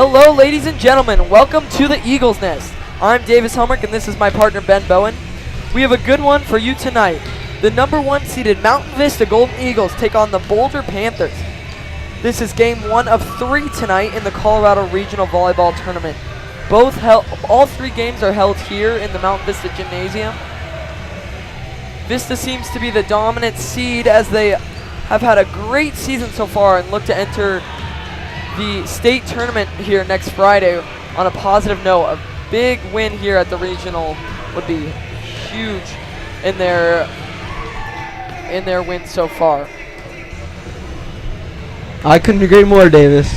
Hello, ladies and gentlemen. Welcome to the Eagles Nest. I'm Davis Helmrich, and this is my partner, Ben Bowen. We have a good one for you tonight. The number 1 seeded Mountain Vista Golden Eagles take on the Boulder Panthers. This is game 1 of 3 tonight in the Colorado Regional Volleyball Tournament. All 3 games are held here in the Mountain Vista Gymnasium. Vista seems to be the dominant seed as they have had a great season so far and look to enter the state tournament here next Friday on a positive note. A big win here at the regional would be huge in their win so far. I couldn't agree more, Davis.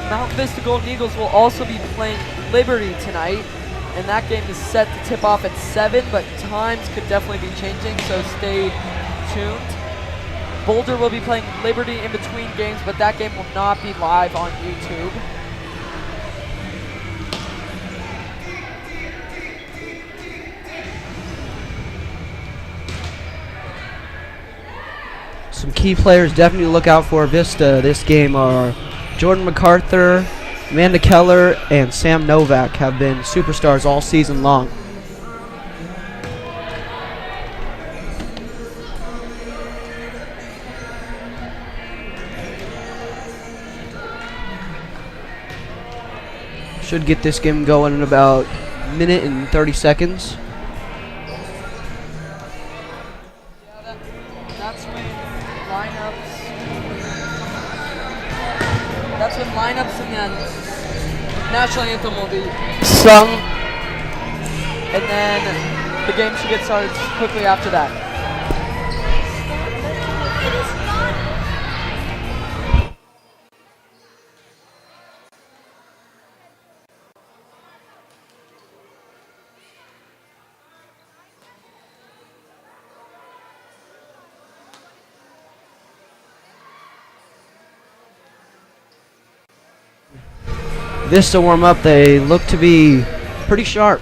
Mountain Vista Golden Eagles will also be playing Liberty tonight, and that game is set to tip off at 7, but times could definitely be changing, so stay tuned. Boulder will be playing Liberty in between games, but that game will not be live on YouTube. Some key players definitely to look out for Vista this game are Jordan MacArthur, Amanda Keller, and Sam Novak have been superstars all season long. Should get this game going in about a minute and 30 seconds. That's when lineups and then national anthem will be sung, and then the game should get started quickly after that. Vista warm up, they look to be pretty sharp.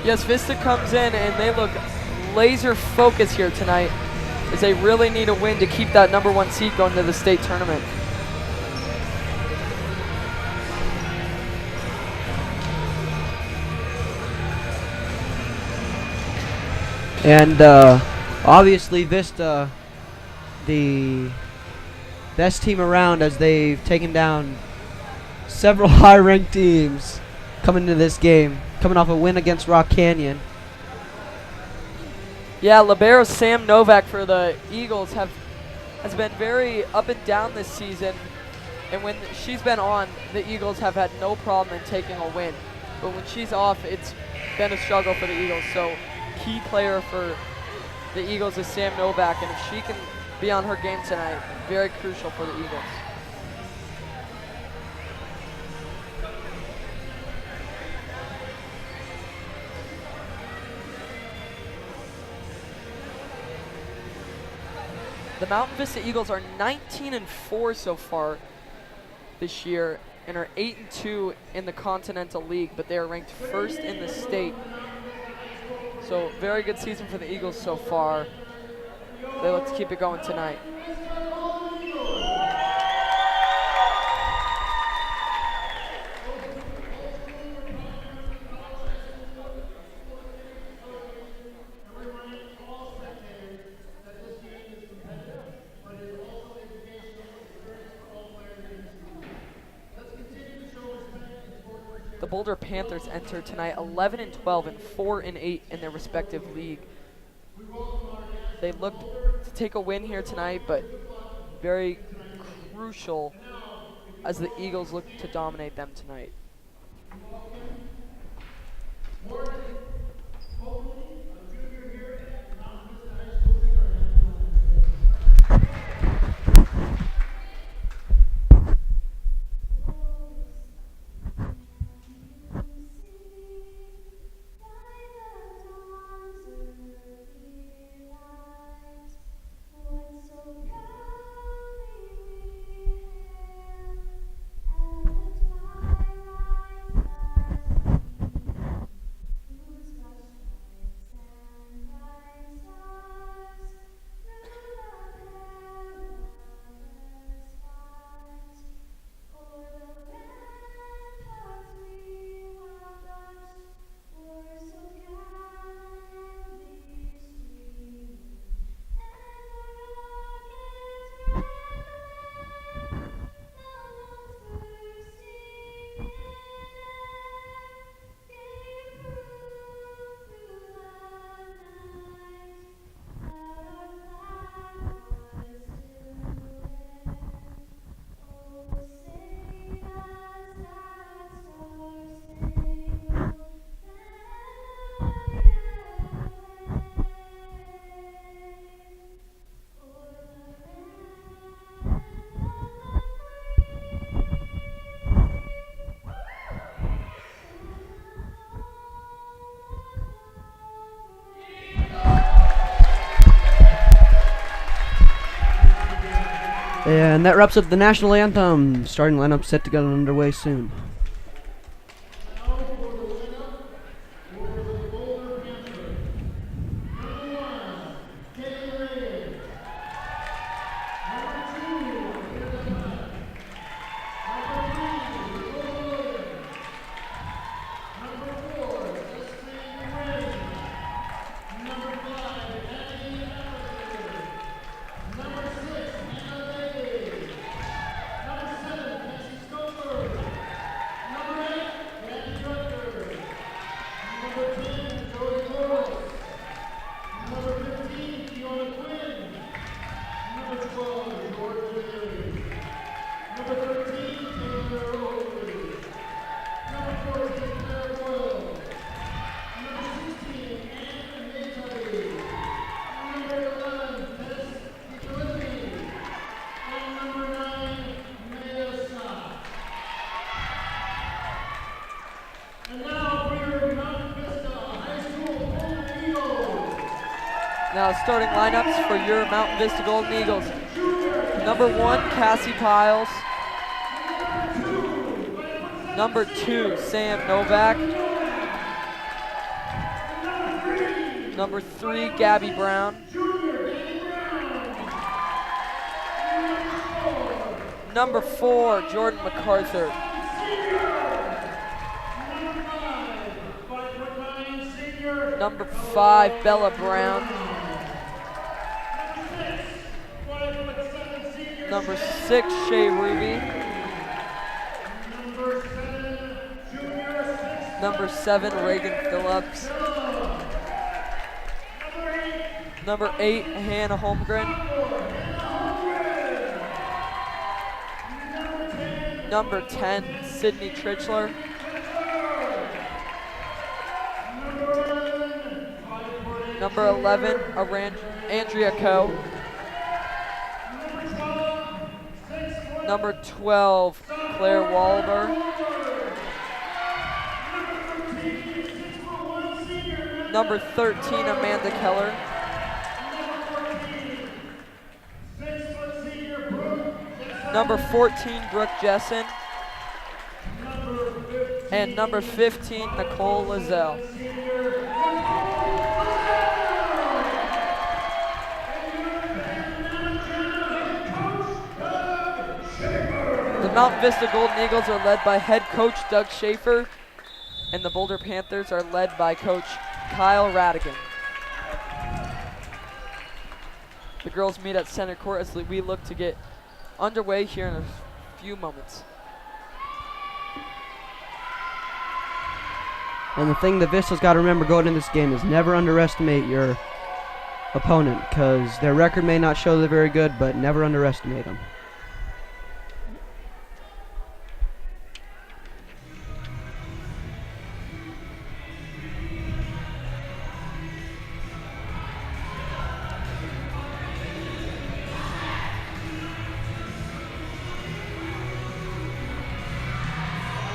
Yes, Vista comes in and they look laser focused here tonight as they really need a win to keep that number 1 seed going to the state tournament. And obviously Vista, the best team around as they've taken down several high-ranked teams coming into this game, coming off a win against Rock Canyon. Yeah, libero Sam Novak for the Eagles has been very up and down this season, and when she's been on, the Eagles have had no problem in taking a win. But when she's off, it's been a struggle for the Eagles. So key player for the Eagles is Sam Novak, and if she can be on her game tonight, very crucial for the Eagles. The Mountain Vista Eagles are 19-4 so far this year and are 8-2 in the Continental League, but they are ranked 1st in the state. So very good season for the Eagles so far. They look to keep it going tonight. The Boulder Panthers enter tonight 11-12 and 4-8 in their respective league. They look to take a win here tonight, but very crucial as the Eagles look to dominate them tonight. And that wraps up the national anthem. Starting lineup set to get underway soon. Now starting lineups for your Mountain Vista Golden Eagles. Number 1, Cassie Piles. Number 2, Sam Novak. Number 3, Gabby Brown. Number 4, Jordan MacArthur. Number 5, Bella Brown. Number 6, Shay Ruby. Number 7, Reagan Phillips. Number 8, Hannah Holmgren. Number 10, Sydney Tritchler. Number 11, Andrea Coe. Number 12, Claire Walber. Number 13, Amanda Keller. Number 14, Brooke Jessen. And number 15, Nicole Lizelle. The Mountain Vista Golden Eagles are led by head coach Doug Schaefer, and the Boulder Panthers are led by coach Kyle Radigan. The girls meet at center court as we look to get underway here in a few moments. And the thing that Vista's got to remember going in this game is never underestimate your opponent, because their record may not show they're very good, but never underestimate them.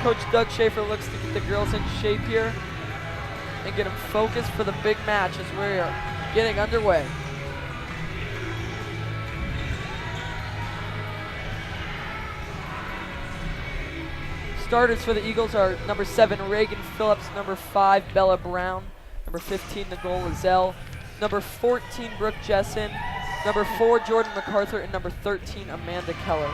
Coach Doug Schaefer looks to get the girls in shape here and get them focused for the big match as we are getting underway. Starters for the Eagles are number 7, Reagan Phillips, number 5, Bella Brown, number 15, Nicole Lizelle, number 14, Brooke Jessen, number 4, Jordan MacArthur, and number 13, Amanda Keller.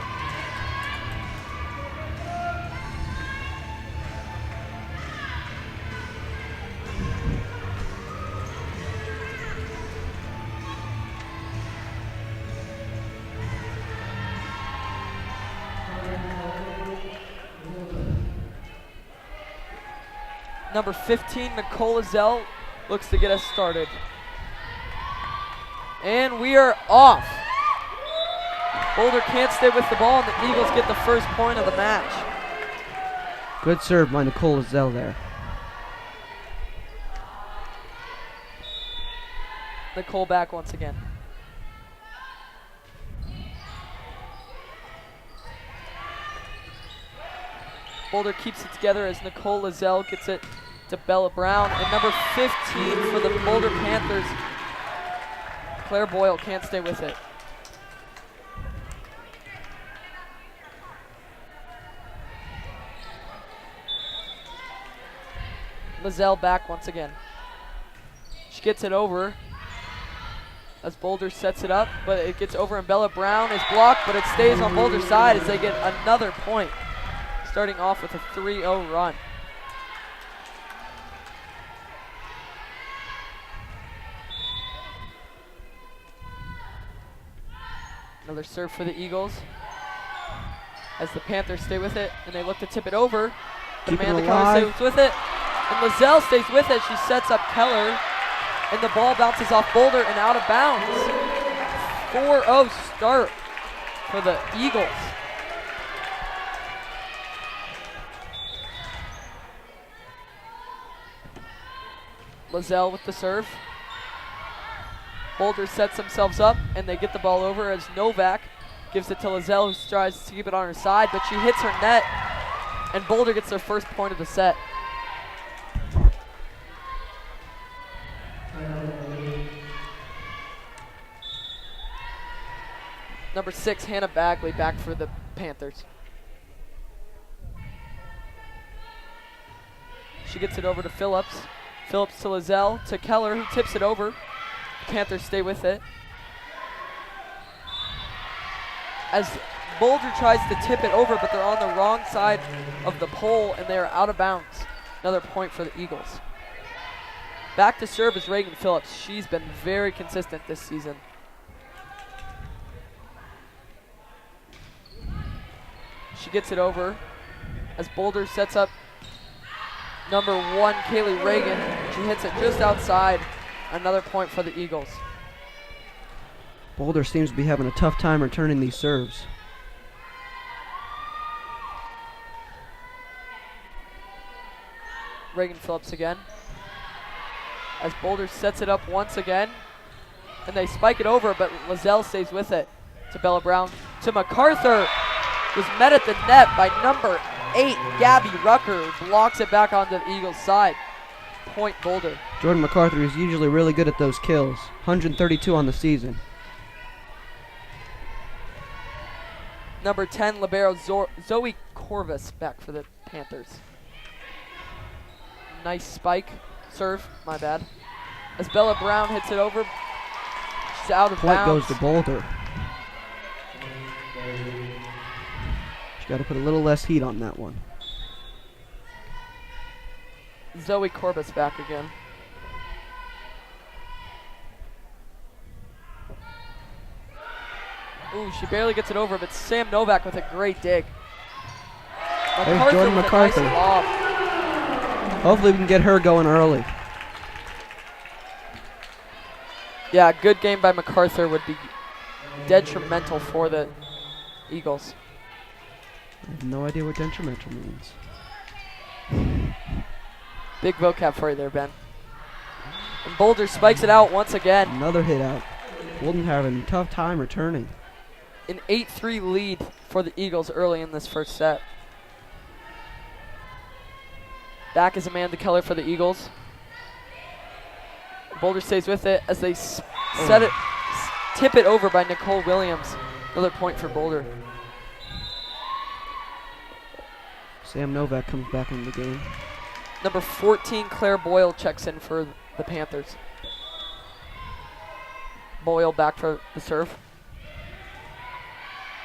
Number 15, Nicole Lizelle, looks to get us started. And we are off. Boulder can't stay with the ball, and the Eagles get the first point of the match. Good serve by Nicole Lizelle there. Nicole back once again. Boulder keeps it together as Nicole Lizelle gets it to Bella Brown. And number 15 for the Boulder Panthers, Claire Boyle, can't stay with it. Lizelle back once again. She gets it over as Boulder sets it up, but it gets over and Bella Brown is blocked, but it stays on Boulder's side as they get another point, starting off with a 3-0 run. Another serve for the Eagles as the Panthers stay with it, and they look to tip it over. But Amanda Keller stays with it, and Lizelle stays with it. She sets up Keller, and the ball bounces off Boulder and out of bounds. 4-0 start for the Eagles. Lizelle with the serve. Boulder sets themselves up, and they get the ball over as Novak gives it to Lizelle, who tries to keep it on her side, but she hits her net, and Boulder gets their first point of the set. Number 6, Hannah Bagley, back for the Panthers. She gets it over to Phillips. Phillips to Lizelle, to Keller, who tips it over. Panthers stay with it. As Boulder tries to tip it over, but they're on the wrong side of the pole, and they are out of bounds. Another point for the Eagles. Back to serve is Reagan Phillips. She's been very consistent this season. She gets it over as Boulder sets up number 1, Kaylee Reagan. She hits it just outside. Another point for the Eagles. Boulder seems to be having a tough time returning these serves. Reagan Phillips again. As Boulder sets it up once again. And they spike it over, but Lizelle stays with it. To Bella Brown. To MacArthur. Was met at the net by number 8, Gabby Rucker, who blocks it back onto the Eagles' side. Point Boulder. Jordan MacArthur is usually really good at those kills. 132 on the season. Number 10, libero Zoe Corvus, back for the Panthers. Nice spike. Serve, my bad. As Bella Brown hits it over, she's out of bounds. Point goes to Boulder. She's got to put a little less heat on that one. Zoe Corbus back again. Ooh, she barely gets it over, but Sam Novak with a great dig. There's Jordan MacArthur. Nice. Hopefully we can get her going early. Yeah, a good game by MacArthur would be detrimental for the Eagles. I have no idea what detrimental means. Big vocab for you there, Ben. And Boulder spikes it out once again. Another hit out. Boulder having a tough time returning. An 8-3 lead for the Eagles early in this first set. Back is Amanda Keller for the Eagles. Boulder stays with it as they tip it over by Nicole Williams. Another point for Boulder. Sam Novak comes back in the game. Number 14, Claire Boyle checks in for the Panthers. Boyle back for the serve.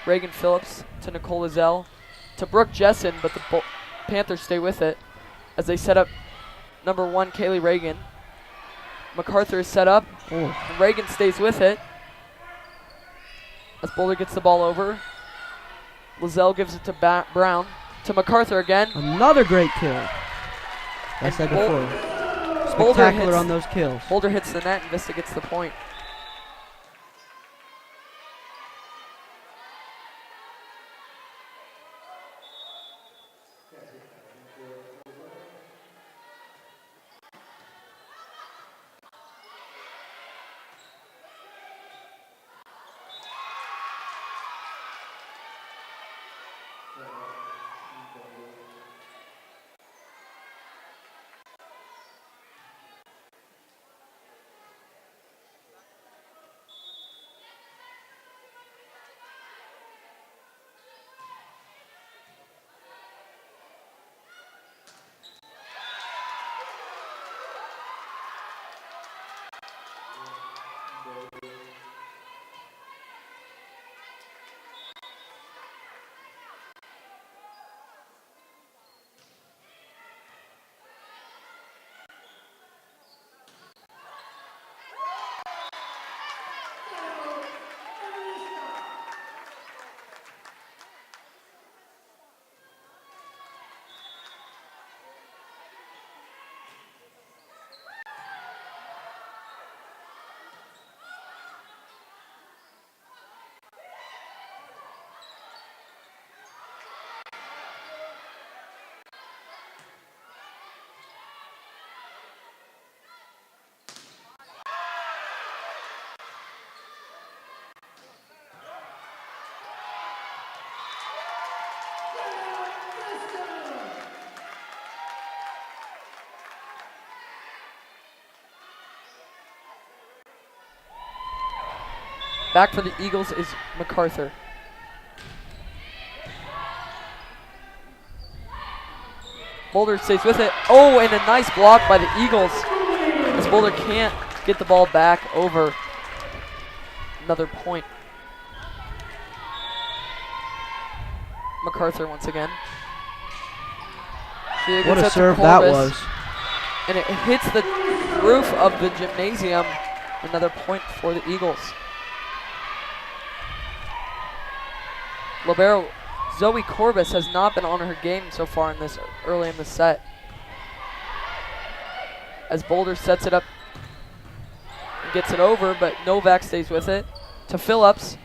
Reagan Phillips to Nicole Lizelle. To Brooke Jessen, but the Panthers stay with it as they set up number 1, Kaylee Reagan. MacArthur is set up. And Reagan stays with it as Boulder gets the ball over. Lizelle gives it to Brown. To MacArthur again. Another great kill. I said before. Spectacular on those kills. Boulder hits the net and Vista gets the point. Back for the Eagles is MacArthur. Boulder stays with it. Oh, and a nice block by the Eagles, as Boulder can't get the ball back over. Another point. MacArthur once again. What a serve that was. And it hits the roof of the gymnasium. Another point for the Eagles. Libero Zoe Corbis has not been on her game so far early in the set. As Boulder sets it up and gets it over, but Novak stays with it to Phillips.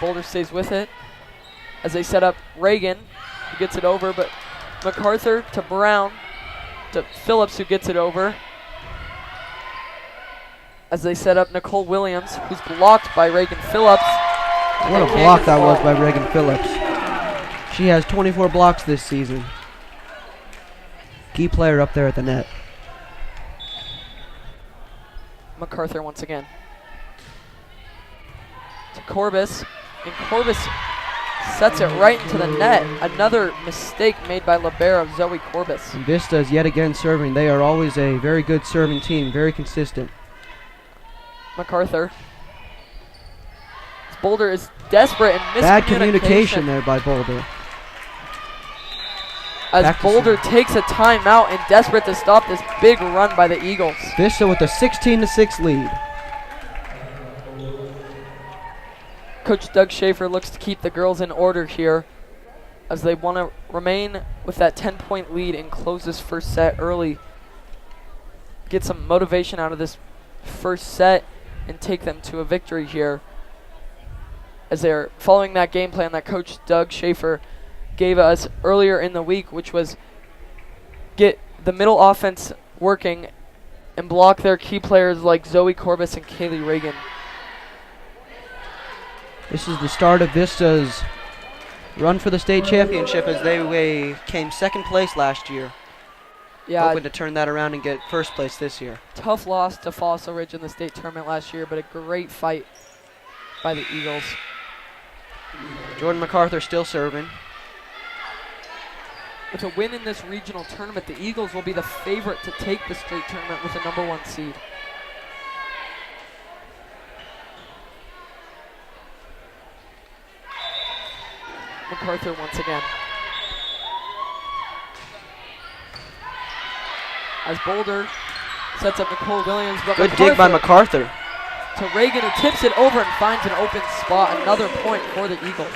Boulder stays with it as they set up Reagan, who gets it over, but MacArthur to Brown to Phillips, who gets it over. As they set up Nicole Williams, who's blocked by Reagan Phillips. What a block that was by Reagan Phillips. She has 24 blocks this season. Key player up there at the net. MacArthur once again. To Corbis, and Corbis sets it right into the net. Another mistake made by libero Zoe Corbis. And Vista is yet again serving. They are always a very good serving team, very consistent. MacArthur. Boulder is desperate and miscommunication. Bad communication there by Boulder. As Boulder takes a timeout and desperate to stop this big run by the Eagles. Vista with a 16-6 lead. Coach Doug Schaefer looks to keep the girls in order here as they want to remain with that 10-point lead and close this first set early. Get some motivation out of this first set and take them to a victory here, as they're following that game plan that Coach Doug Schaefer gave us earlier in the week, which was get the middle offense working and block their key players like Zoe Corbis and Kaylee Reagan. This is the start of Vista's run for the state championship, as they came second place last year. Yeah, hoping to turn that around and get first place this year. Tough loss to Fossil Ridge in the state tournament last year, but a great fight by the Eagles. Jordan MacArthur still serving. With a win in this regional tournament, the Eagles will be the favorite to take the state tournament with a #1 seed. MacArthur once again. As Boulder sets up Nicole Williams, but good dig by MacArthur. To Reagan, who tips it over and finds an open spot. Another point for the Eagles.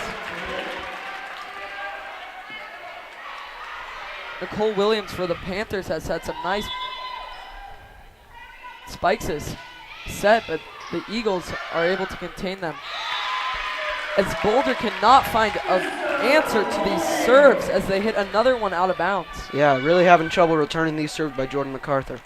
Nicole Williams for the Panthers has had some nice spikes this set, but the Eagles are able to contain them. As Boulder cannot find an answer to these serves as they hit another one out of bounds. Yeah, really having trouble returning these serves by Jordan MacArthur.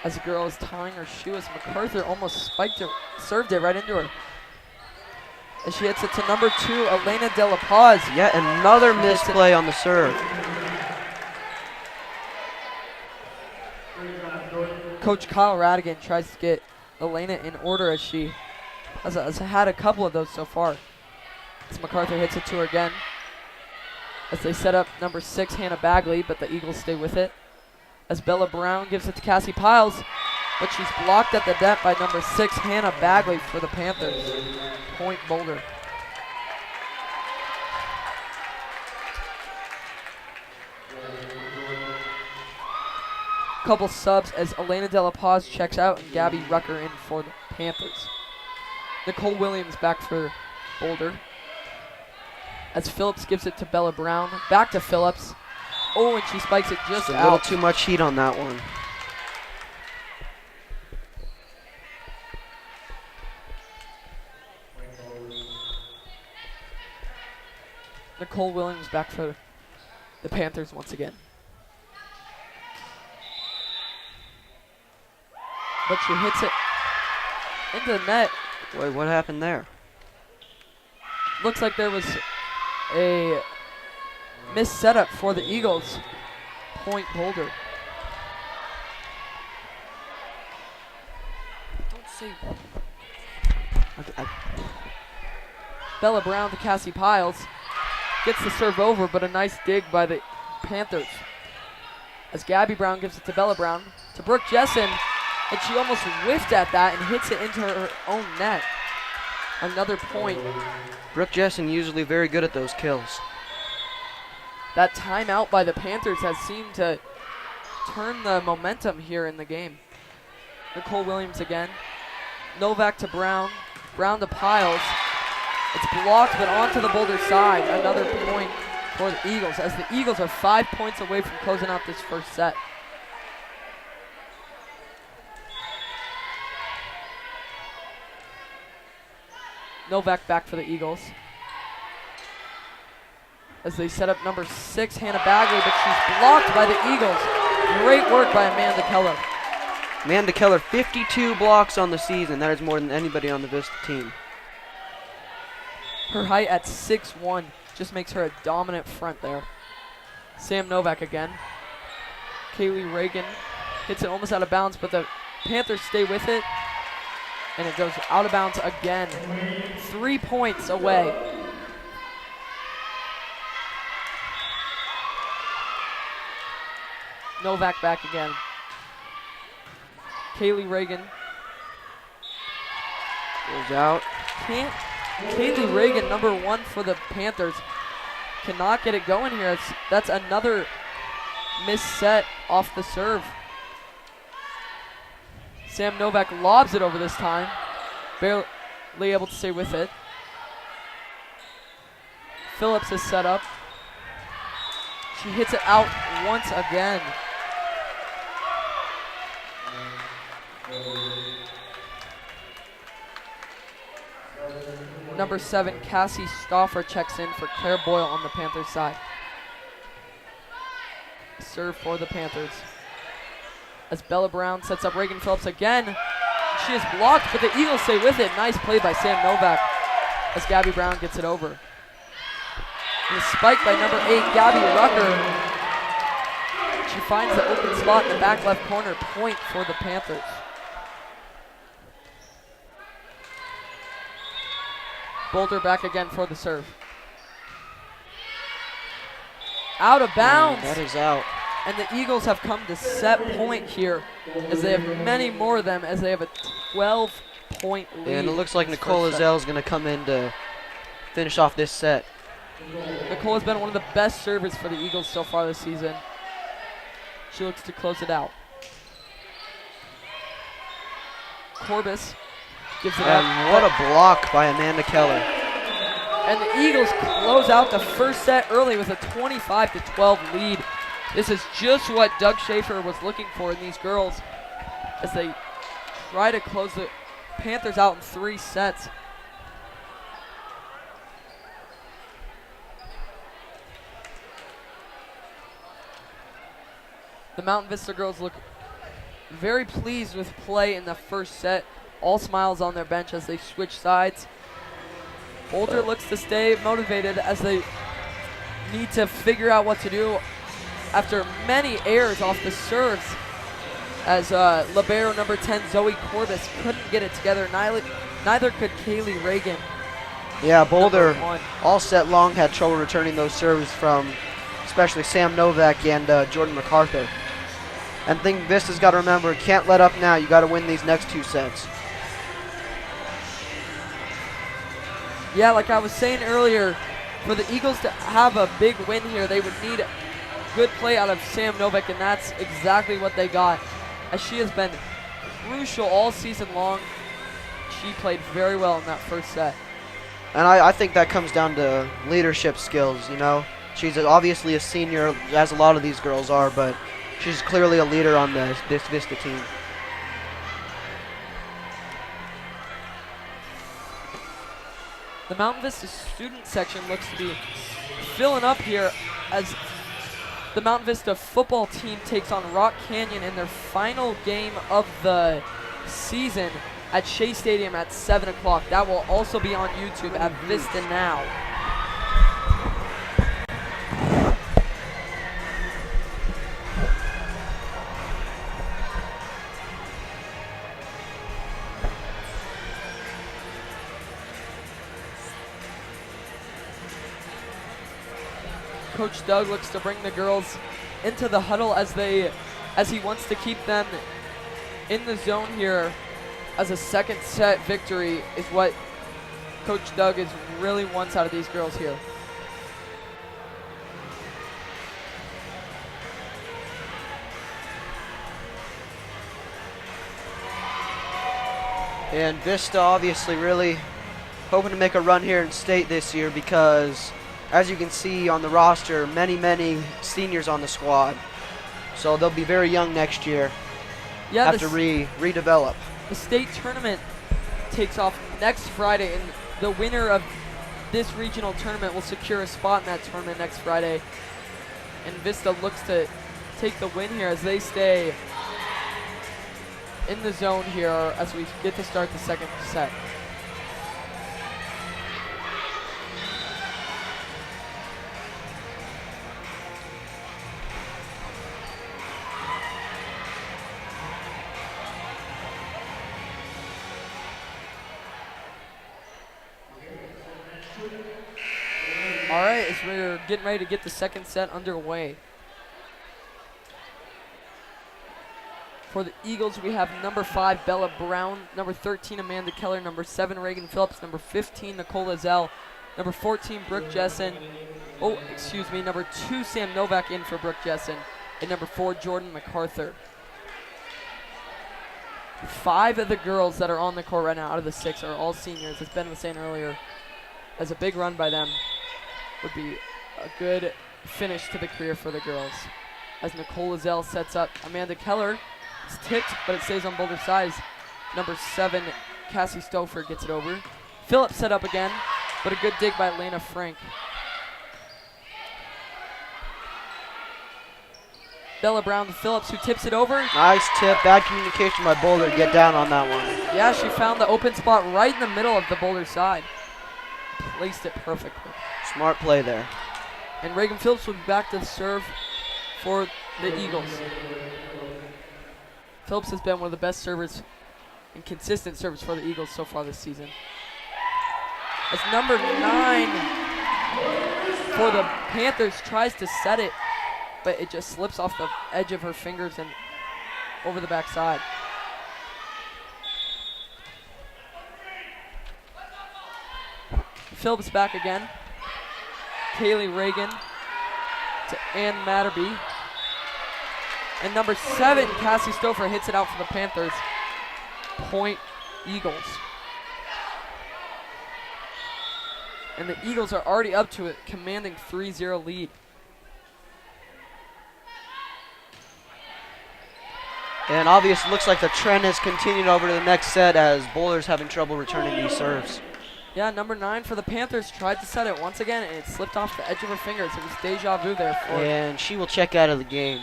As the girl is tying her shoe, as MacArthur almost spiked it, served it right into her. As she hits it to #2, Elena De La Paz. Yet another misplay on the serve. Coach Kyle Radigan tries to get Elena in order, as she has had a couple of those so far. As MacArthur hits it to her again. As they set up #6, Hannah Bagley, but the Eagles stay with it. As Bella Brown gives it to Cassie Piles, but she's blocked at the net by #6, Hannah Bagley for the Panthers. Point Boulder. Couple subs as Elena De La Paz checks out and Gabby Rucker in for the Panthers. Nicole Williams back for Boulder. As Phillips gives it to Bella Brown, back to Phillips. Oh, and she spikes it just out. A little too much heat on that one. Nicole Williams back for the Panthers once again. But she hits it into the net. Wait, what happened there? Looks like there was a missed setup for the Eagles. Point Boulder. Don't say. Bella Brown to Cassie Piles. Gets the serve over, but a nice dig by the Panthers. As Gabby Brown gives it to Bella Brown. To Brooke Jessen. And she almost whiffed at that and hits it into her own net. Another point. Brooke Jessen usually very good at those kills. That timeout by the Panthers has seemed to turn the momentum here in the game. Nicole Williams again. Novak to Brown. Brown to Piles. It's blocked, but onto the Boulder side. Another point for the Eagles, as the Eagles are 5 points away from closing out this first set. Novak back for the Eagles. As they set up number 6, Hannah Bagley, but she's blocked by the Eagles. Great work by Amanda Keller. Amanda Keller, 52 blocks on the season. That is more than anybody on the Vista team. Her height at 6'1" just makes her a dominant front there. Sam Novak again. Kaylee Reagan hits it almost out of bounds, but the Panthers stay with it. And it goes out of bounds again. 3 points away. Novak back again. Kaylee Reagan. Goes out. Kaylee Reagan, number 1 for the Panthers, cannot get it going here. That's another missed set off the serve. Sam Novak lobs it over this time. Barely able to stay with it. Phillips is set up. She hits it out once again. Number 7, Cassie Stauffer checks in for Claire Boyle on the Panthers side. Serve for the Panthers. As Bella Brown sets up Reagan Phillips again. She is blocked, but the Eagles stay with it. Nice play by Sam Novak as Gabby Brown gets it over. And a spike by number 8, Gabby Rucker. She finds the open spot in the back left corner. Point for the Panthers. Boulder back again for the serve. Out of bounds. That is out. And the Eagles have come to set point here, as they have many more of them, as they have a 12-point lead. And it looks like Nicole Azell is going to come in to finish off this set. Nicole has been one of the best servers for the Eagles so far this season. She looks to close it out. Corbis gives it up. And what a block by Amanda Keller. And the Eagles close out the first set early with a 25-12 lead. This is just what Doug Schaefer was looking for in these girls as they try to close the Panthers out in 3 sets. The Mountain Vista girls look very pleased with play in the first set. All smiles on their bench as they switch sides. Boulder looks to stay motivated as they need to figure out what to do after many errors off the serves, as libero number 10 Zoe Corbis couldn't get it together. Neither could Kaylee Reagan. Yeah, Boulder all set long had trouble returning those serves from especially Sam Novak and Jordan MacArthur. And thing Vista's got to remember, can't let up now. You got to win these next 2 sets. Yeah, like I was saying earlier, for the Eagles to have a big win here, they would need good play out of Sam Novak, and that's exactly what they got, as she has been crucial all season long. She played very well in that first set. And I think that comes down to leadership skills, you know. She's obviously a senior, as a lot of these girls are, but she's clearly a leader on this Vista team. The Mountain Vista student section looks to be filling up here as the Mountain Vista football team takes on Rock Canyon in their final game of the season at Shea Stadium at 7 o'clock. That will also be on YouTube at VistaNow. Coach Doug looks to bring the girls into the huddle as he wants to keep them in the zone here, as a second set victory is what Coach Doug really wants out of these girls here. And Vista obviously really hoping to make a run here in state this year because, as you can see on the roster, many seniors on the squad. So they'll be very young next year. Yeah, have to redevelop. The state tournament takes off next Friday, and the winner of this regional tournament will secure a spot in that tournament next Friday. And Vista looks to take the win here as they stay in the zone here as we get to start the second set. All right, as we're getting ready to get the second set underway. For the Eagles, we have number 5, Bella Brown, number 13, Amanda Keller, number 7, Reagan Phillips, number 15, Nicole Lazelle, number 14, Brooke Jessen. Number 2, Sam Novak in for Brooke Jessen, and number 4, Jordan MacArthur. 5 of the girls that are on the court right now out of the 6 are all seniors, as Ben was saying earlier. As a big run by them would be a good finish to the career for the girls. As Nicole Lazelle sets up Amanda Keller. It's tipped, but it stays on Boulder's side. Number 7, Cassie Stouffer gets it over. Phillips set up again, but a good dig by Lena Frank. Bella Brown to Phillips, who tips it over. Nice tip. Bad communication by Boulder. Get down on that one. Yeah, she found the open spot right in the middle of the Boulder side. Placed it perfectly. Smart play there. And Reagan Phillips will be back to serve for the Eagles. Phillips has been one of the best servers and consistent servers for the Eagles so far this season. As number 9 for the Panthers tries to set it, but it just slips off the edge of her fingers and over the backside. Phillips back again. Kaylee Reagan to Ann Matterby. And number 7, Cassie Stouffer hits it out for the Panthers. Point Eagles. And the Eagles are already up to it, commanding 3-0 lead. And obviously looks like the trend has continued over to the next set as Boulder's having trouble returning these serves. Yeah, number 9 for the Panthers tried to set it once again, and it slipped off the edge of her fingers. It was deja vu there for her. And she will check out of the game.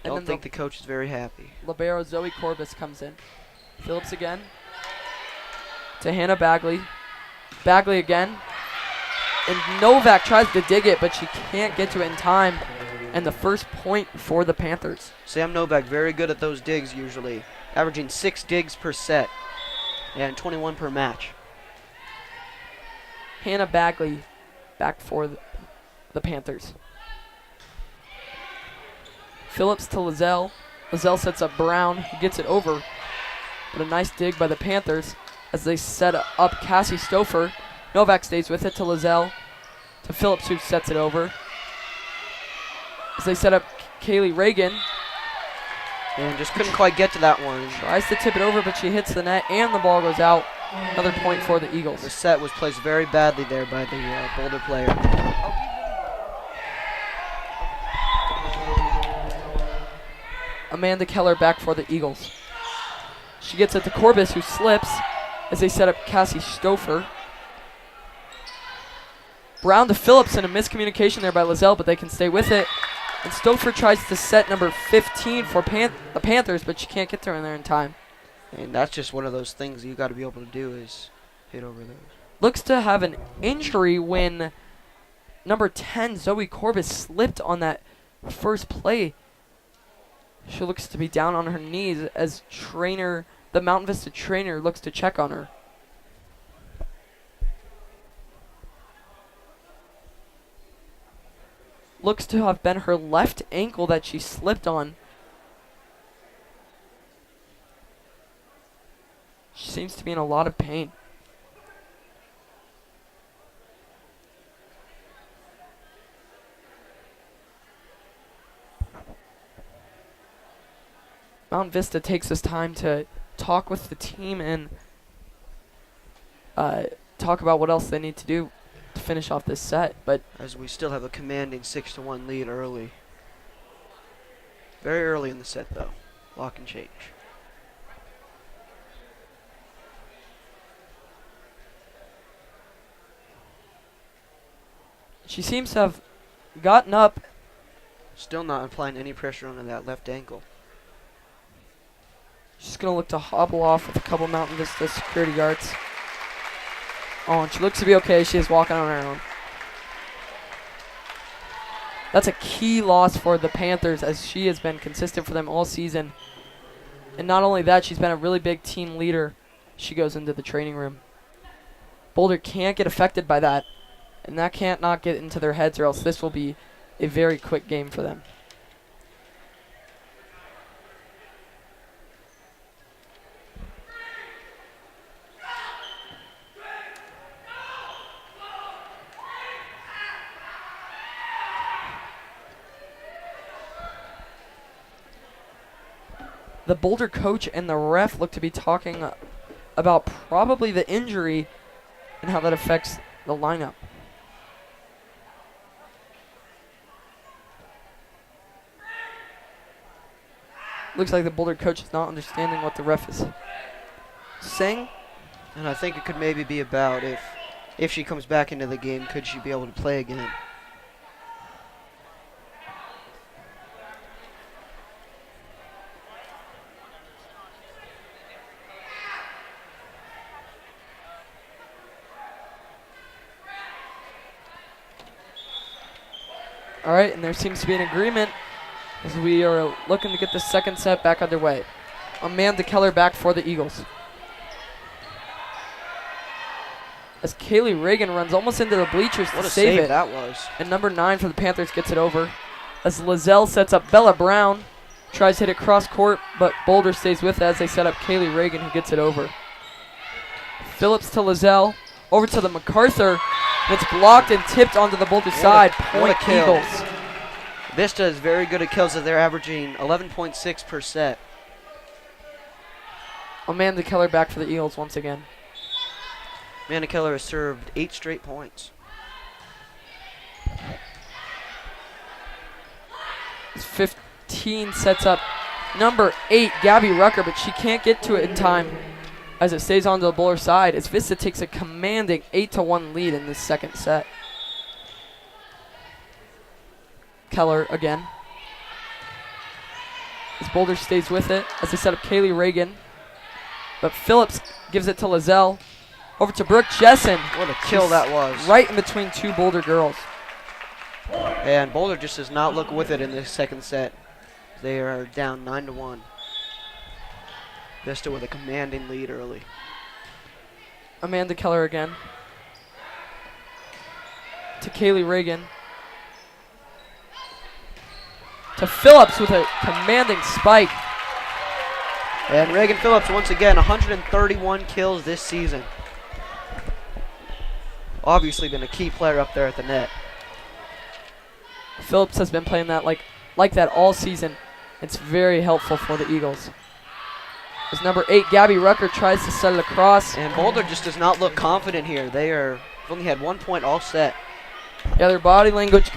And Don't think the coach is very happy. Libero Zoe Corbis comes in. Phillips again to Hannah Bagley. Bagley again. And Novak tries to dig it, but she can't get to it in time. And the first point for the Panthers. Sam Novak very good at those digs usually, averaging 6 digs per set and 21 per match. Hannah Bagley back for the Panthers. Phillips to Lazelle. Lazelle sets up Brown, who gets it over. But a nice dig by the Panthers as they set up Cassie Stouffer. Novak stays with it to Lazelle. To Phillips, who sets it over. As they set up Kaylee Reagan. And just couldn't quite get to that one. Tries to tip it over, but she hits the net, and the ball goes out. Another point for the Eagles. The set was placed very badly there by the Boulder player. Amanda Keller back for the Eagles. She gets it to Corbis, who slips as they set up Cassie Stouffer. Brown to Phillips, and a miscommunication there by Lazelle, but they can stay with it. And Stouffer tries to set number 15 for the Panthers, but she can't get there in time. And that's just one of those things you got to be able to do is hit over those. Looks to have an injury when number 10, Zoe Corbis, slipped on that first play. She looks to be down on her knees as the Mountain Vista trainer looks to check on her. looks to have been her left ankle that she slipped on. She seems to be in a lot of pain. Mount Vista takes this time to talk with the team and talk about what else they need to do to finish off this set. But as we still have a commanding 6-1 lead early. Very early in the set, though. Lock and change. she seems to have gotten up. Still not applying any pressure onto that left ankle. She's going to look to hobble off with a couple Mountain Vista security guards. Oh, and she looks to be okay. She is walking on her own. That's a key loss for the Panthers, as she has been consistent for them all season. And not only that, she's been a really big team leader. She goes into the training room. Boulder can't get affected by that, and that can't not get into their heads, or else this will be a very quick game for them. The Boulder coach and the ref look to be talking about probably the injury and how that affects the lineup. Looks like the Boulder coach is not understanding what the ref is saying. And I think it could maybe be about if she comes back into the game, could she be able to play again? All right, and there seems to be an agreement as we are looking to get the second set back underway. Amanda Keller back for the Eagles. As Kaylee Reagan runs almost into the bleachers What to a save it. that was. And number 9 for the Panthers gets it over. As Lizelle sets up Bella Brown. Tries to hit it cross court, but Boulder stays with it as they set up Kaylee Reagan, who gets it over. Phillips to Lizelle. Over to the MacArthur. And it's blocked and tipped onto the Boulder side. Point Eagles. Vista is very good at kills, as they're averaging 11.6 per set. Amanda Keller back for the Eagles once again. Amanda Keller has served 8 straight points. It's 15 sets up number 8, Gabby Rucker, but she can't get to it in time as it stays on the Boulder side, as Vista takes a commanding 8-1 lead in this second set. Keller again. As Boulder stays with it as they set up Kaylee Reagan. But Phillips gives it to Lizelle. Over to Brooke Jessen. What a kill that was. Right in between two Boulder girls. And Boulder just does not look with it in this second set. They are down 9-1. Vista with a commanding lead early. Amanda Keller again. To Kaylee Reagan. To Phillips with a commanding spike. And Reagan Phillips once again, 131 kills this season. Obviously been a key player up there at the net. Phillips has been playing that like that all season. It's very helpful for the Eagles. As number 8, Gabby Rucker, tries to set it across. And Boulder just does not look confident here. They've only had 1 point all set. Yeah, their body language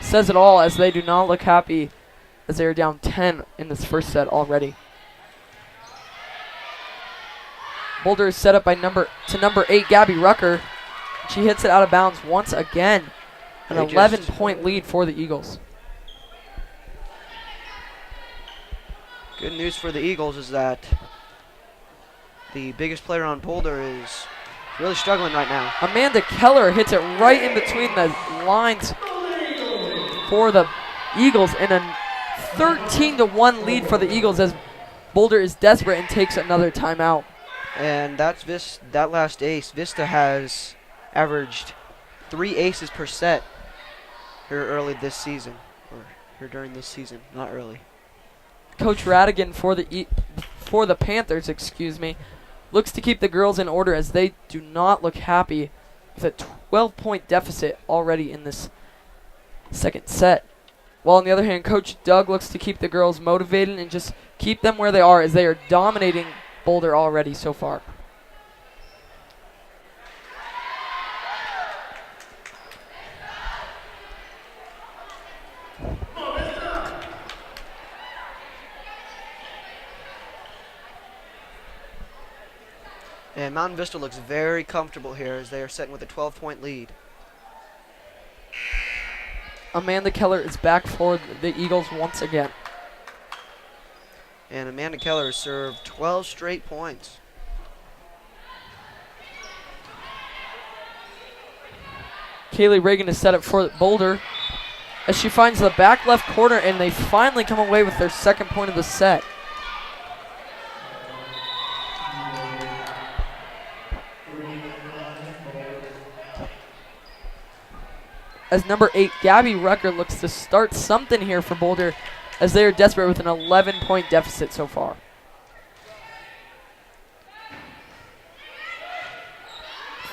says it all, as they do not look happy as they are down 10 in this first set already. Boulder is set up by number 8, Gabby Rucker. She hits it out of bounds once again. An 11-point lead for the Eagles. Good news for the Eagles is that the biggest player on Boulder is really struggling right now. Amanda Keller hits it right in between the lines for the Eagles, and a 13-1 lead for the Eagles as Boulder is desperate and takes another timeout. And that's that last ace. Vista has averaged 3 aces per set here early this season, or here during this season, not early. Coach Radigan for the Panthers, excuse me, looks to keep the girls in order as they do not look happy with a 12-point deficit already in this second set. While on the other hand, Coach Doug looks to keep the girls motivated and just keep them where they are as they are dominating Boulder already so far. And Mountain Vista looks very comfortable here as they are sitting with a 12-point lead. Amanda Keller is back for the Eagles once again. And Amanda Keller has served 12 straight points. Kaylee Reagan is set up for Boulder as she finds the back left corner, and they finally come away with their second point of the set. As number 8, Gabby Rucker looks to start something here for Boulder as they are desperate with an 11-point deficit so far.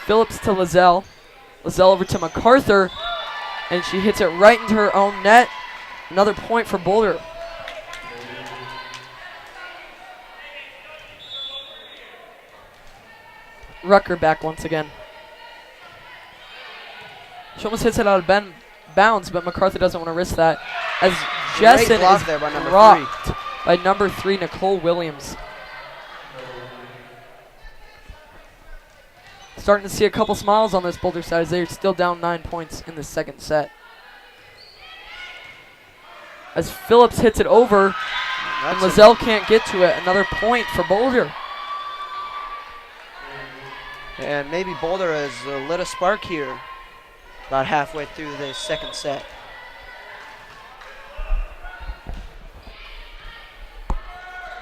Phillips to Lizelle. Lizelle over to MacArthur, and she hits it right into her own net. Another point for Boulder. Rucker back once again. She almost hits it out of bounds, but MacArthur doesn't want to risk that. As Jessen is there by number rocked by number 3, Nicole Williams. Starting to see a couple smiles on this Boulder side as they're still down 9 points in the second set. As Phillips hits it over, and Lizelle can't get to it. Another point for Boulder. And maybe Boulder has lit a spark here about halfway through the second set.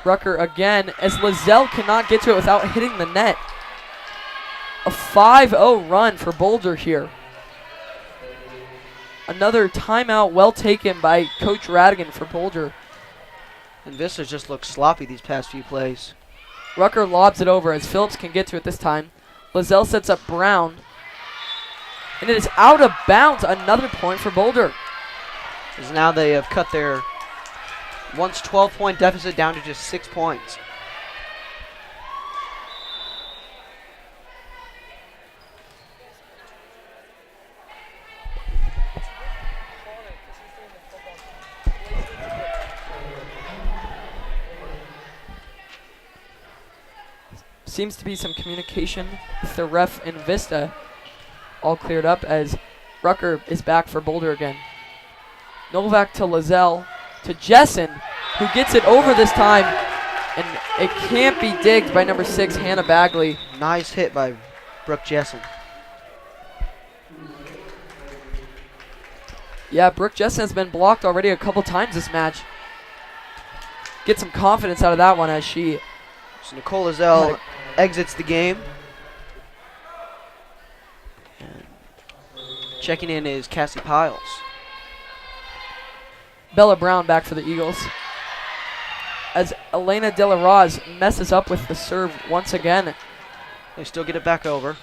Rucker again as Lizelle cannot get to it without hitting the net. A 5-0 run for Boulder here. Another timeout well taken by Coach Radigan for Boulder. And Vista just looks sloppy these past few plays. Rucker lobs it over as Phillips can get to it this time. Lizelle sets up Brown. And it is out of bounds. Another point for Boulder. As now they have cut their once 12-point deficit down to just 6 points. Seems to be some communication with the ref in Vista. All cleared up as Rucker is back for Boulder again. Novak to Lizelle to Jessen, who gets it over this time, and it can't be digged by number 6, Hannah Bagley. Nice hit by Brooke Jessen. Yeah, Brooke Jessen has been blocked already a couple times this match. Get some confidence out of that one as she... So Nicole Lizelle exits the game. And checking in is Cassie Piles. Bella Brown back for the Eagles. As Elena De La Roz messes up with the serve once again. They still get it back over.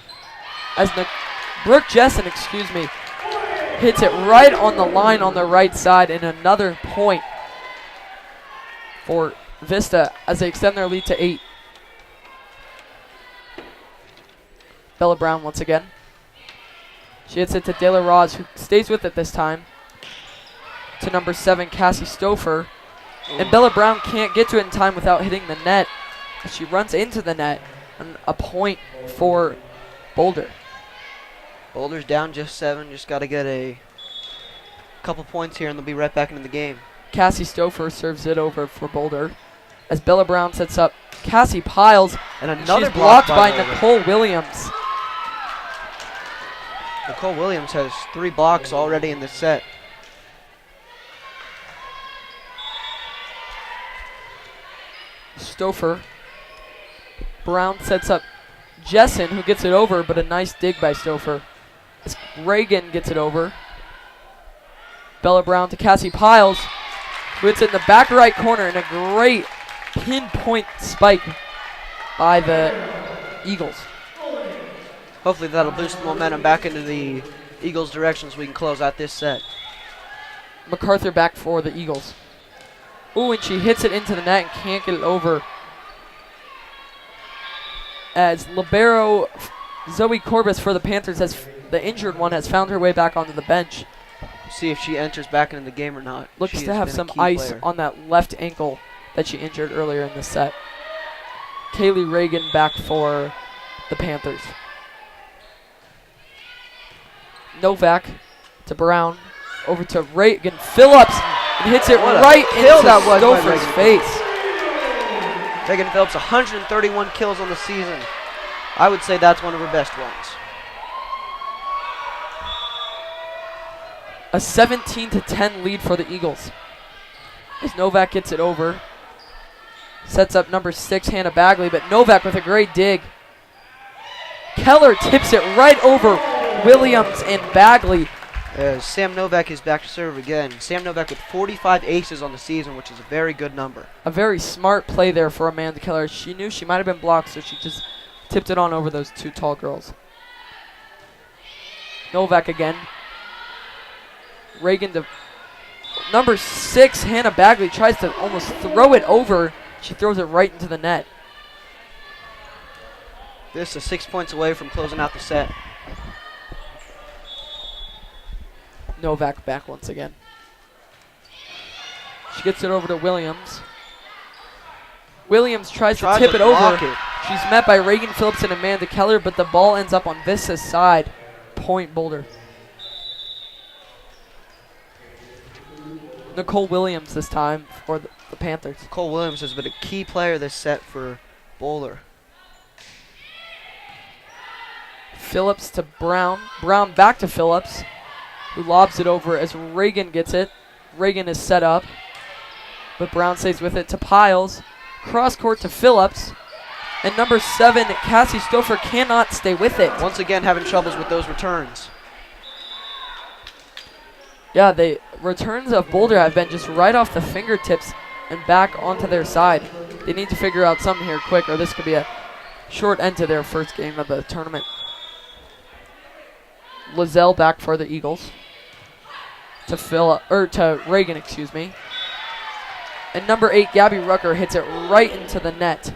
As Brooke Jessen, hits it right on the line on the right side, and another point for Vista as they extend their lead to 8. Bella Brown once again. She hits it to De La Roz, who stays with it this time. To number 7, Cassie Stouffer. And Bella Brown can't get to it in time without hitting the net. She runs into the net. And a point for Boulder. Boulder's down just 7. Just got to get a couple points here and they'll be right back into the game. Cassie Stouffer serves it over for Boulder. As Bella Brown sets up Cassie Piles. And another she's blocked by Boulder. Nicole Williams. Nicole Williams has 3 blocks already in this set. Stouffer. Brown sets up Jessen, who gets it over, but a nice dig by Stouffer. As Reagan gets it over. Bella Brown to Cassie Piles, who hits it in the back right corner, and a great pinpoint spike by the Eagles. Hopefully that'll boost the momentum back into the Eagles' direction so we can close out this set. MacArthur back for the Eagles. Ooh, and she hits it into the net and can't get it over. As libero Zoe Corbis for the Panthers, the injured one, has found her way back onto the bench. See if she enters back into the game or not. Looks to have some ice on that left ankle that she injured earlier in the set. Kaylee Reagan back for the Panthers. Novak to Brown, over to Reagan Phillips, and hits it right into Stouffer's face. Reagan Phillips, 131 kills on the season. I would say that's one of her best ones. A 17-10 lead for the Eagles. As Novak gets it over, sets up number 6, Hannah Bagley, but Novak with a great dig. Keller tips it right over Williams and Bagley. As Sam Novak is back to serve again. Sam Novak with 45 aces on the season, which is a very good number. A very smart play there for Amanda Keller. She knew she might have been blocked, so she just tipped it on over those two tall girls. Novak again. Reagan to number 6, Hannah Bagley, tries to almost throw it over. She throws it right into the net. This is 6 points away from closing out the set. Novak back once again. She gets it over to Williams. Williams tries to tip it over. She's met by Reagan Phillips and Amanda Keller, but the ball ends up on Vista's side. Point Boulder. Nicole Williams this time for the Panthers. Nicole Williams has been a key player this set for Boulder. Phillips to Brown. Brown back to Phillips, who lobs it over as Reagan gets it. Reagan is set up, but Brown stays with it to Piles. Cross court to Phillips. And number 7, Cassie Stouffer, cannot stay with it. Once again having troubles with those returns. Yeah, the returns of Boulder have been just right off the fingertips and back onto their side. They need to figure out something here quick, or this could be a short end to their first game of the tournament. Lizelle back for the Eagles. To Reagan, excuse me. And number 8, Gabby Rucker, hits it right into the net.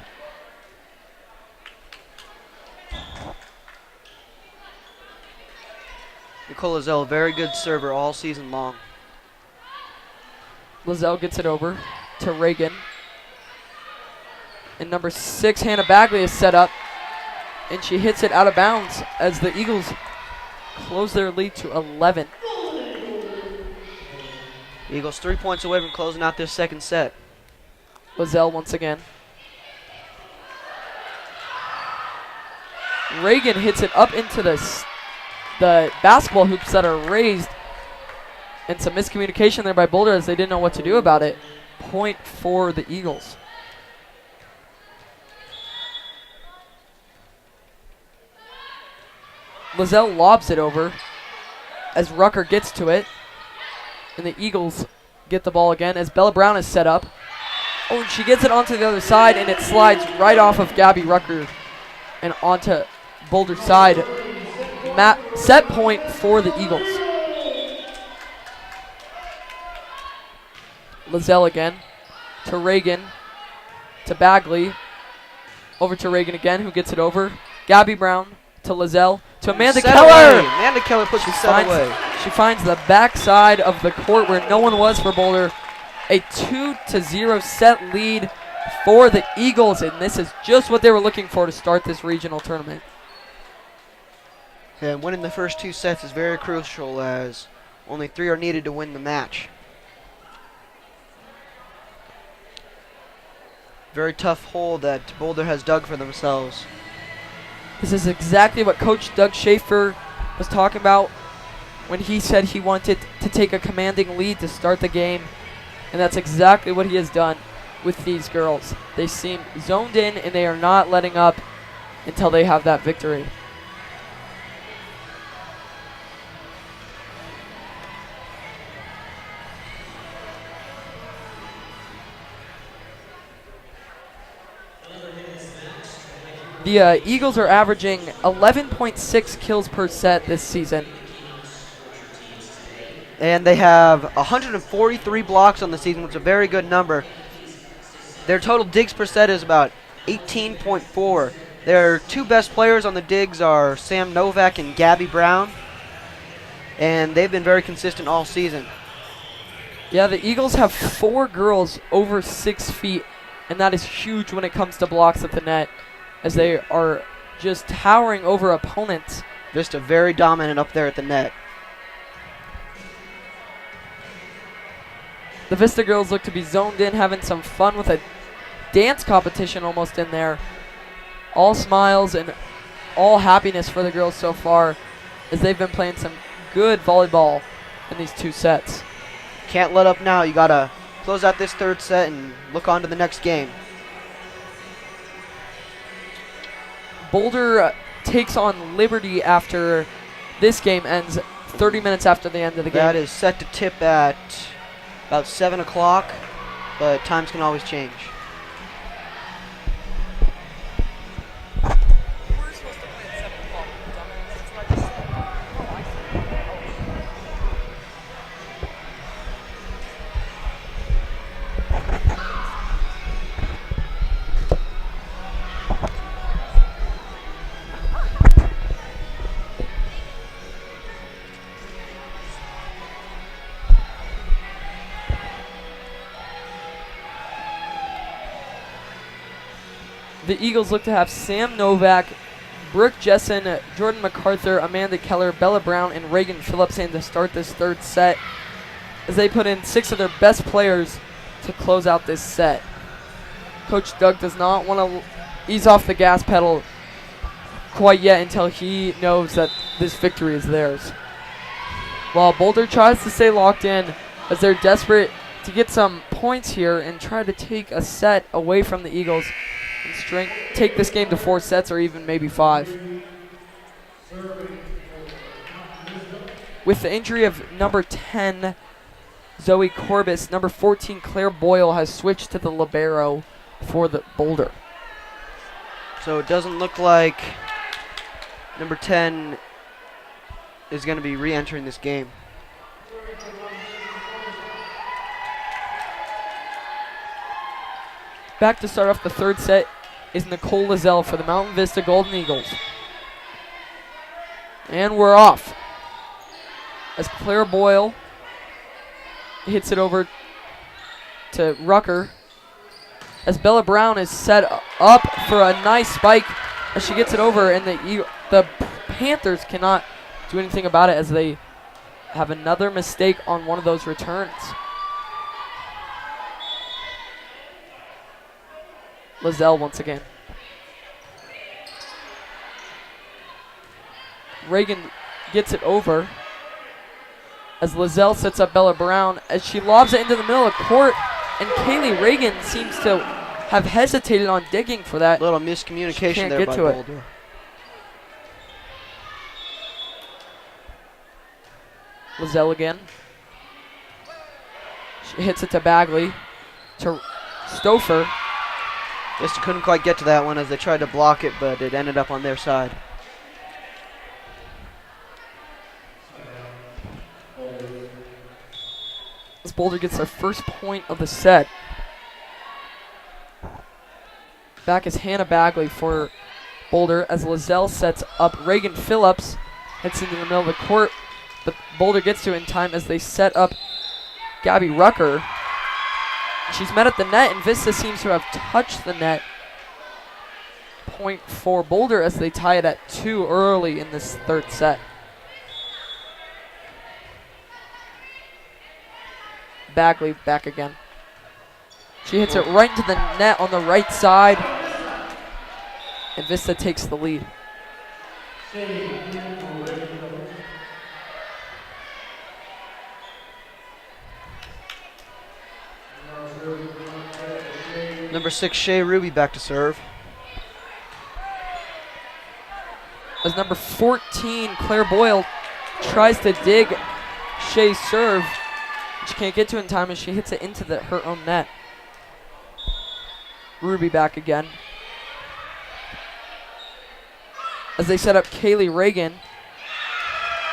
Nicole Lizelle, very good server all season long. Lizelle gets it over to Reagan. And number 6, Hannah Bagley, is set up. And she hits it out of bounds as the Eagles close their lead to 11. Eagles 3 points away from closing out this second set. Lizelle once again. Reagan hits it up into the basketball hoops that are raised. And some miscommunication there by Boulder as they didn't know what to do about it. Point for the Eagles. Lizelle lobs it over as Rucker gets to it. And the Eagles get the ball again as Bella Brown is set up. Oh, and she gets it onto the other side, and it slides right off of Gabby Rucker and onto Boulder's side. Set point for the Eagles. Lizelle again to Reagan, to Bagley, over to Reagan again, who gets it over. Gabby Brown to Lizelle, to Amanda Keller. Amanda Keller puts the set away. She finds the backside of the court where no one was for Boulder. A 2-0 set lead for the Eagles, and this is just what they were looking for to start this regional tournament. And winning the first 2 sets is very crucial as only 3 are needed to win the match. Very tough hole that Boulder has dug for themselves. This is exactly what Coach Doug Schaefer was talking about when he said he wanted to take a commanding lead to start the game. And that's exactly what he has done with these girls. They seem zoned in, and they are not letting up until they have that victory. The Eagles are averaging 11.6 kills per set this season. And they have 143 blocks on the season, which is a very good number. Their total digs per set is about 18.4. Their two best players on the digs are Sam Novak and Gabby Brown. And they've been very consistent all season. Yeah, the Eagles have 4 girls over 6 feet, and that is huge when it comes to blocks at the net, as they are just towering over opponents. Vista very dominant up there at the net. The Vista girls look to be zoned in, having some fun with a dance competition almost in there. All smiles and all happiness for the girls so far, as they've been playing some good volleyball in these 2 sets. Can't let up now. You got to close out this 3rd set and look on to the next game. Boulder takes on Liberty after this game ends 30 minutes after the end of the game. That is set to tip at about 7 o'clock, but times can always change. The Eagles look to have Sam Novak, Brooke Jessen, Jordan MacArthur, Amanda Keller, Bella Brown, and Reagan Phillips in to start this 3rd set, as they put in 6 of their best players to close out this set. Coach Doug does not want to ease off the gas pedal quite yet until he knows that this victory is theirs. While Boulder tries to stay locked in, as they're desperate to get some points here and try to take a set away from the Eagles and take this game to 4 sets or even maybe 5. With the injury of number 10, Zoe Corbis, number 14, Claire Boyle, has switched to the libero for the Boulder. So it doesn't look like number 10 is going to be re-entering this game. Back to start off the 3rd set is Nicole Lizelle for the Mountain Vista Golden Eagles. And we're off, as Claire Boyle hits it over to Rucker, as Bella Brown is set up for a nice spike as she gets it over, and the Panthers cannot do anything about it as they have another mistake on one of those returns. Lizelle once again. Reagan gets it over as Lizelle sets up Bella Brown as she lobs it into the middle of court, and Kaylee Reagan seems to have hesitated on digging for that. Little miscommunication there by Boulder. Lizelle again. She hits it to Bagley, to Stouffer. Vista couldn't quite get to that one as they tried to block it, but it ended up on their side. As Boulder gets their first point of the set. Back is Hannah Bagley for Boulder as Lizelle sets up Reagan Phillips. Hits into the middle of the court. The Boulder gets to it in time as they set up Gabby Rucker. She's met at the net, and Vista seems to have touched the net. Point for Boulder as they tie it at 2 early in this 3rd set. Bagley back again. She hits it right into the net on the right side, and Vista takes the lead. Number 6, Shea Ruby back to serve. As number 14, Claire Boyle, tries to dig Shea's serve. She can't get to it in time as she hits it into her own net. Ruby back again. as they set up Kaylee Reagan.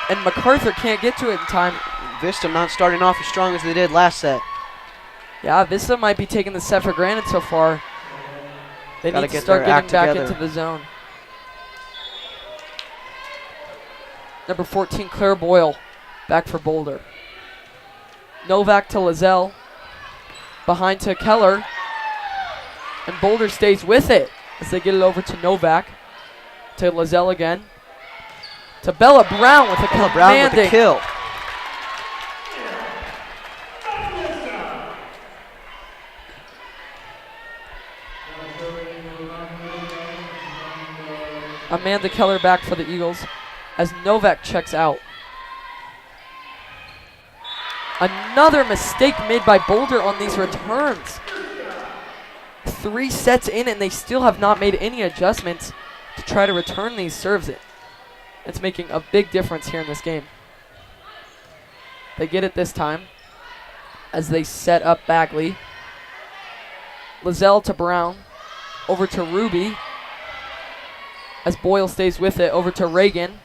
And MacArthur can't get to it in time. Vista not starting off as strong as they did last set. Yeah, Vista might be taking the set for granted so far. They need to start getting back into the zone. Number 14, Claire Boyle, back for Boulder. Novak to Lizelle. Behind to Keller. And Boulder stays with it as they get it over to Novak. To Lizelle again. To Bella Brown with a Bella Brown with a kill. Amanda Keller back for the Eagles as Novak checks out. Another mistake made by Boulder on these returns. 3 sets in and they still have not made any adjustments to try to return these serves. It's making a big difference here in this game. They get it this time as they set up Bagley. Lizelle to Brown. Over to Ruby. As Boyle stays with it, over to Reagan.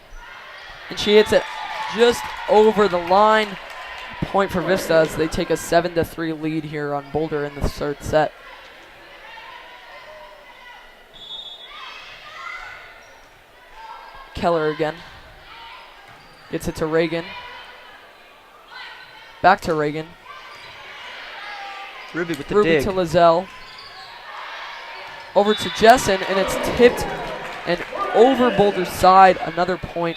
And she hits it just over the line. Point for Vista as they take a 7-3 lead here on Boulder in the third set. Keller again. Gets it to Reagan. Back to Reagan. Ruby with the Ruby dig. to Lizelle. Over to Jessen, and it's tipped and over Boulder's side. Another point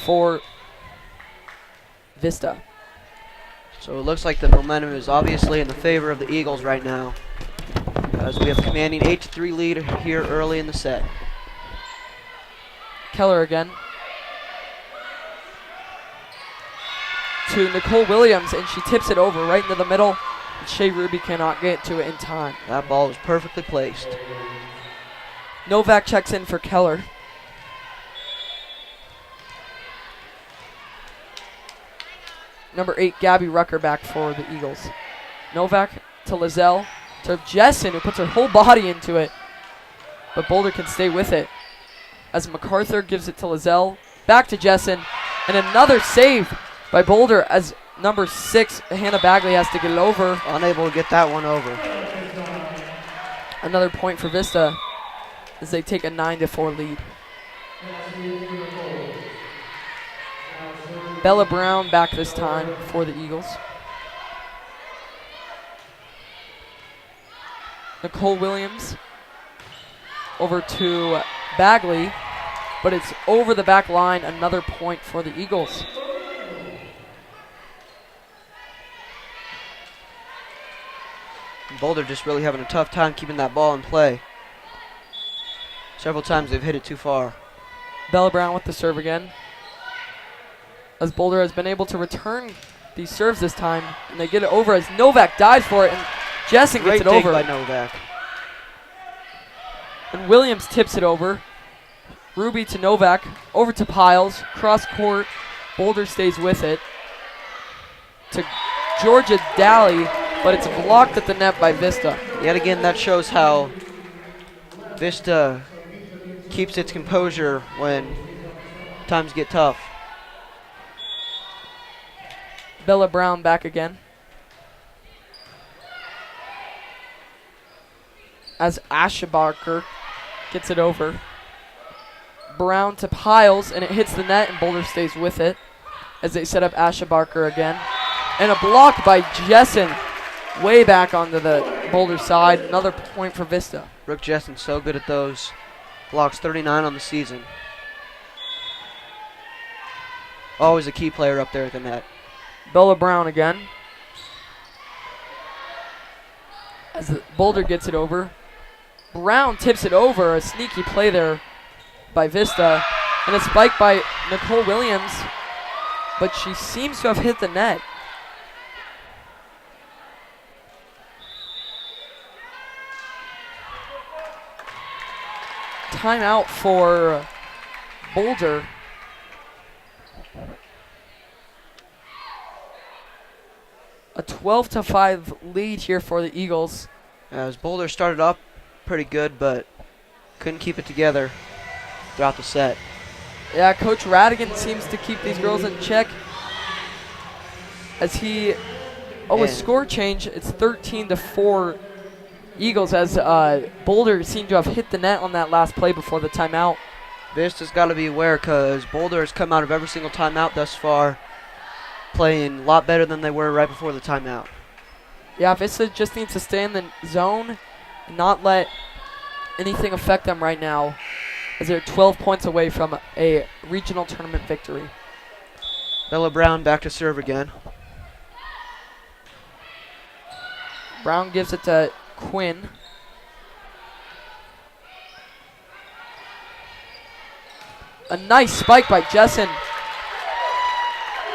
for Vista. So it looks like the momentum is obviously in the favor of the Eagles right now, as we have a commanding 8-3 lead here early in the set. Keller again. To Nicole Williams, and she tips it over right into the middle. And Shea Ruby cannot get to it in time. That ball was perfectly placed. Novak checks in for Keller. Number 8, Gabby Rucker back for the Eagles. Novak to Lizelle. To Jessen, who puts her whole body into it. But Boulder can stay with it. As MacArthur gives it to Lizelle. Back to Jessen. And another save by Boulder as number 6, Hannah Bagley, has to get it over. Unable to get that one over. Another point for Vista as they take a 9-4 lead. Bella Brown back this time for the Eagles. Nicole Williams over to Bagley, but it's over the back line. Another point for the Eagles. Boulder just really having a tough time keeping that ball in play. Several times they've hit it too far. Bella Brown with the serve again. As Boulder has been able to return these serves this time, and they get it over as Novak dives for it, and Jessen gets it over. Great dig by Novak. And Williams tips it over. Ruby to Novak, over to Piles, cross court. Boulder stays with it. To Georgia Daly, but it's blocked at the net by Vista. Yet again, that shows how Vista keeps its composure when times get tough. Bella Brown back again. As Asha Barker gets it over. Brown to Piles, and it hits the net, and Boulder stays with it as they set up Asha Barker again. And a block by Jessen way back onto the Boulder side. Another point for Vista. Brooke Jessen's so good at those. Blocks 39 on the season. Always a key player up there at the net. Bella Brown again. As Boulder gets it over. Brown tips it over. A sneaky play there by Vista. And a spike by Nicole Williams. But she seems to have hit the net. Timeout for Boulder. A 12-5 lead here for the Eagles. As Boulder started off pretty good, but couldn't keep it together throughout the set. Yeah, Coach Radigan seems to keep these girls in check as he, a score change. It's 13-4 Eagles as Boulder seemed to have hit the net on that last play before the timeout. Vista's got to be aware because Boulder has come out of every single timeout thus far playing a lot better than they were right before the timeout. Yeah, Vista just needs to stay in the zone and not let anything affect them right now, as they're 12 points away from a regional tournament victory. Bella Brown back to serve again. Brown gives it to Quinn. A nice spike by Jessen.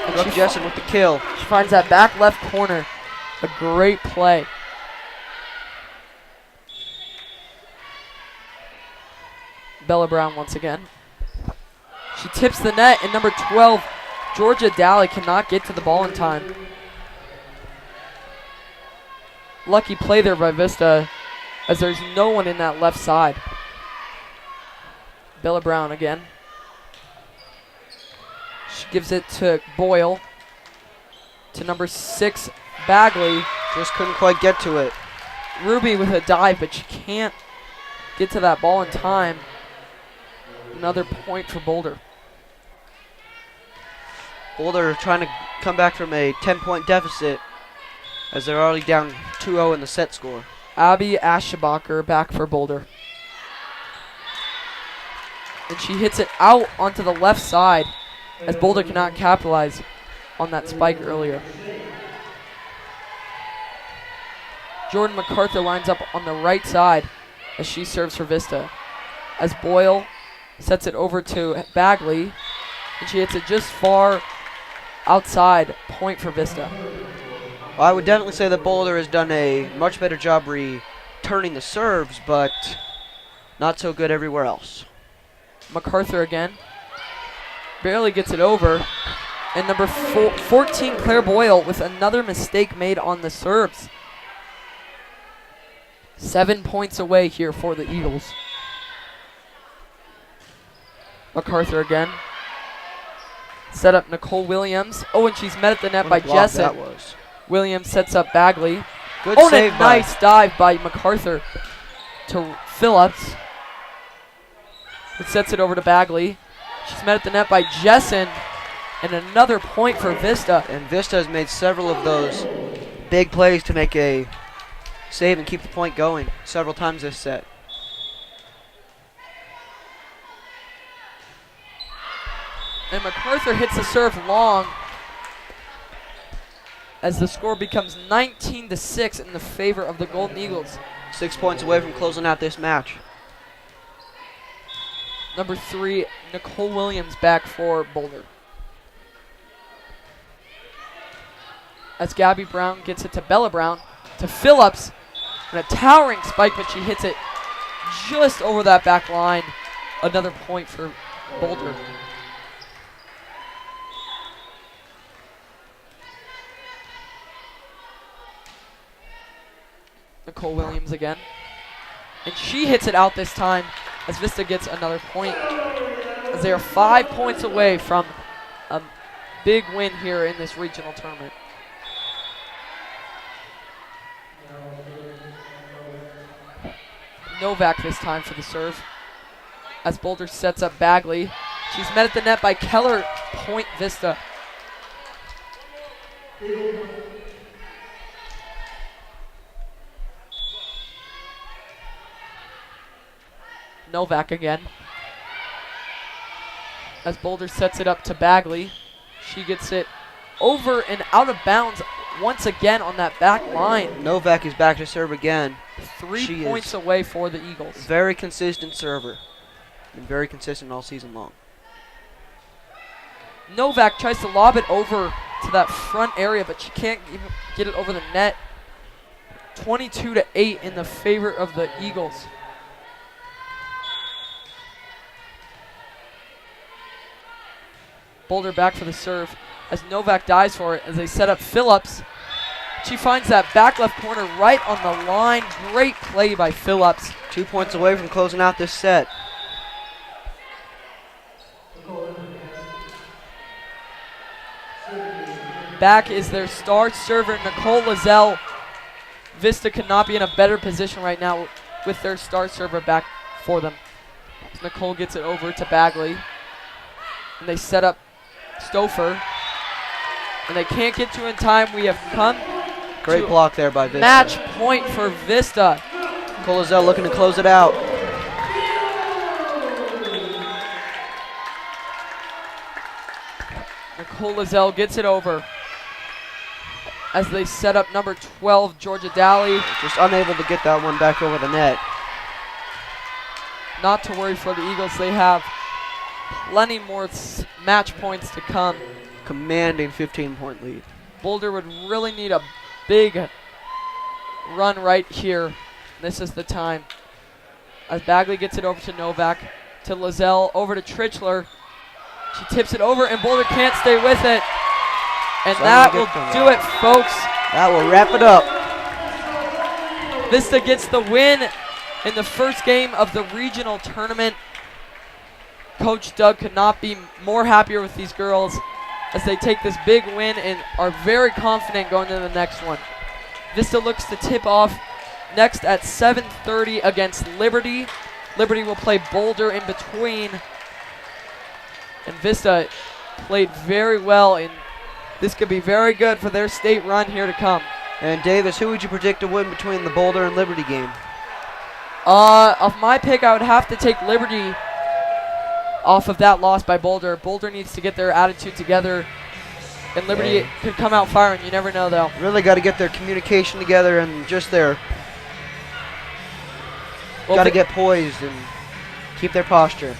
And Jessen with the kill. She finds that back left corner. A great play. Bella Brown once again. She tips the net, and number 12, Georgia Daly, cannot get to the ball in time. Lucky play there by Vista, as there's no one in that left side. Bella Brown again. She gives it to Boyle. To number 6, Bagley. Just couldn't quite get to it. Ruby with a dive, but she can't get to that ball in time. Another point for Boulder. Boulder trying to come back from a 10-point deficit as they're already down 2-0 in the set score. Abby Aschebacher back for Boulder. And she hits it out onto the left side as Boulder cannot capitalize on that spike earlier. Jordan MacArthur lines up on the right side as she serves for Vista. As Boyle sets it over to Bagley, and she hits it just far outside, point for Vista. Well, I would definitely say that Boulder has done a much better job returning the serves, but not so good everywhere else. MacArthur again. Barely gets it over. And number 14, Claire Boyle, with another mistake made on the serves. 7 points away here for the Eagles. MacArthur again. Set up Nicole Williams. Oh, and she's met at the net by Jessen. That was. Williams sets up Bagley. Good and save a nice dive by MacArthur to Phillips. It sets it over to Bagley. She's met at the net by Jessen. And another point for Vista. And Vista has made several of those big plays to make a save and keep the point going several times this set. And MacArthur hits the serve long as the score becomes 19-6 in the favor of the Golden Eagles. 6 points away from closing out this match. Number 3, Nicole Williams back for Boulder. As Gabby Brown gets it to Bella Brown, to Phillips, and a towering spike, but she hits it just over that back line. Another point for Boulder. Nicole Williams again. And she hits it out this time as Vista gets another point, as they are 5 points away from a big win here in this regional tournament. Novak this time for the serve as Boulder sets up Bagley. She's met at the net by Keller. Point Vista. Novak again. As Boulder sets it up to Bagley. She gets it over and out of bounds once again on that back line. Novak is back to serve again. 3 points away for the Eagles. Very consistent server. Been very consistent all season long. Novak tries to lob it over to that front area, but she can't even get it over the net. 22-8 in the favor of the Eagles. Boulder back for the serve as Novak dives for it as they set up Phillips. She finds that back left corner right on the line. Great play by Phillips. 2 points away from closing out this set. Back is their star server, Nicole Lizelle. Vista could not be in a better position right now with their star server back for them. Nicole gets it over to Bagley. And they set up Stouffer. And they can't get to in time. We have come Great to block there by Vista. match point for Vista. Colazell looking to close it out. Nicole Lizelle gets it over as they set up number 12, Georgia Daly. Just unable to get that one back over the net. Not to worry for the Eagles. They have plenty more match points to come. Commanding 15-point lead. Boulder would really need a big run right here. This is the time. As Bagley gets it over to Novak, to Lizelle, over to Trichler. She tips it over, and Boulder can't stay with it. And that will do it, folks. That will wrap it up. Vista gets the win in the first game of the regional tournament. Coach Doug could not be more happier with these girls as they take this big win and are very confident going into the next one. Vista looks to tip off next at 7:30 against Liberty. Liberty will play Boulder in between. And Vista played very well, and this could be very good for their state run here to come. And Davis, who would you predict to win between the Boulder and Liberty game? Of my pick, I would have to take Liberty off of that loss by Boulder. Boulder needs to get their attitude together, and Liberty could come out firing. You never know, though. Really got to get their communication together and just their got to get poised and keep their posture.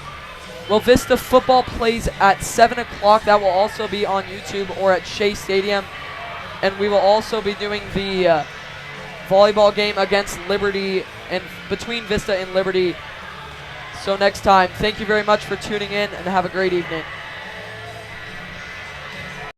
Well, Vista football plays at 7 o'clock. That will also be on YouTube or at Shea Stadium. And we will also be doing the volleyball game against Liberty and between Vista and Liberty. So next time, thank you very much for tuning in and have a great evening.